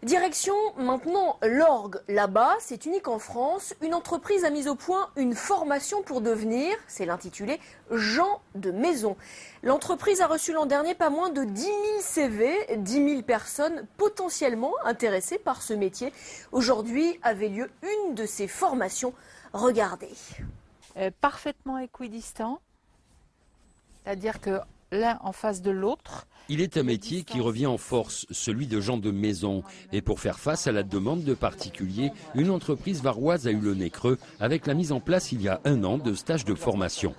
Direction maintenant l'Orgue. Là-bas, c'est unique en France, une entreprise a mis au point une formation pour devenir, c'est l'intitulé, Gens de maison. L'entreprise a reçu l'an dernier pas moins de 10 000 CV, 10 000 personnes potentiellement intéressées par ce métier. Aujourd'hui avait lieu une de ces formations. Regardez. Parfaitement équidistant, c'est-à-dire que l'un en face de l'autre. Il est un métier qui revient en force, celui de gens de maison. Et pour faire face à la demande de particuliers, une entreprise varoise a eu le nez creux avec la mise en place il y a 1 an de stages de formation.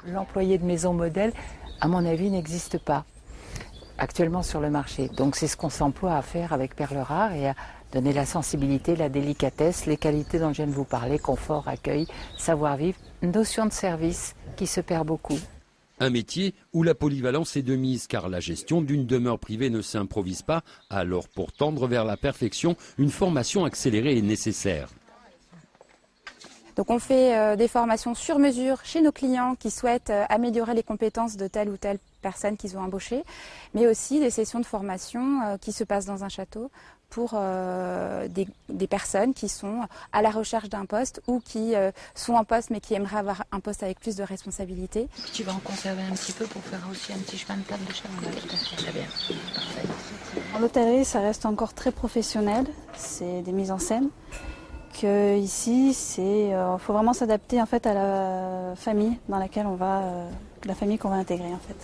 L'employé de maison modèle, à mon avis, n'existe pas actuellement sur le marché. Donc c'est ce qu'on s'emploie à faire avec Perles Rares et à donner la sensibilité, la délicatesse, les qualités dont je viens de vous parler, confort, accueil, savoir-vivre, notion de service qui se perd beaucoup. Un métier où la polyvalence est de mise, car la gestion d'une demeure privée ne s'improvise pas. Alors pour tendre vers la perfection, une formation accélérée est nécessaire. Donc on fait des formations sur mesure chez nos clients qui souhaitent améliorer les compétences de telle ou telle personne qu'ils ont embauchée, mais aussi des sessions de formation qui se passent dans un château pour des personnes qui sont à la recherche d'un poste ou qui sont en poste mais qui aimeraient avoir un poste avec plus de responsabilités. Tu vas en conserver un petit peu pour faire aussi un petit chemin de table de chalandage. Très bien, parfait. En l'hôtellerie, ça reste encore très professionnel, c'est des mises en scène. Que ici, faut vraiment s'adapter en fait à la famille dans laquelle la famille qu'on va intégrer en fait.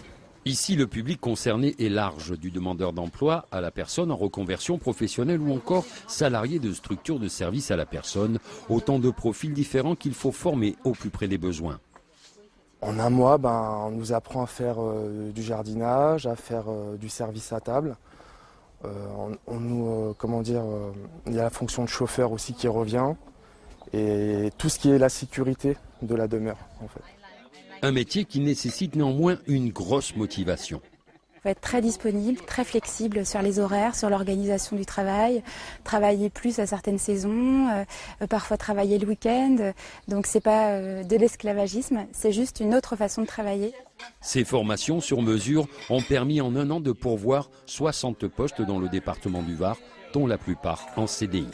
Ici, le public concerné est large, du demandeur d'emploi à la personne en reconversion professionnelle ou encore salarié de structures de service à la personne. Autant de profils différents qu'il faut former au plus près des besoins. En 1 mois, on nous apprend à faire du jardinage, à faire du service à table. Il y a la fonction de chauffeur aussi qui revient et tout ce qui est la sécurité de la demeure en fait. Un métier qui nécessite néanmoins une grosse motivation. Il faut être très disponible, très flexible sur les horaires, sur l'organisation du travail, travailler plus à certaines saisons, parfois travailler le week-end. Donc c'est pas de l'esclavagisme, c'est juste une autre façon de travailler. Ces formations sur mesure ont permis en 1 an de pourvoir 60 postes dans le département du Var, dont la plupart en CDI.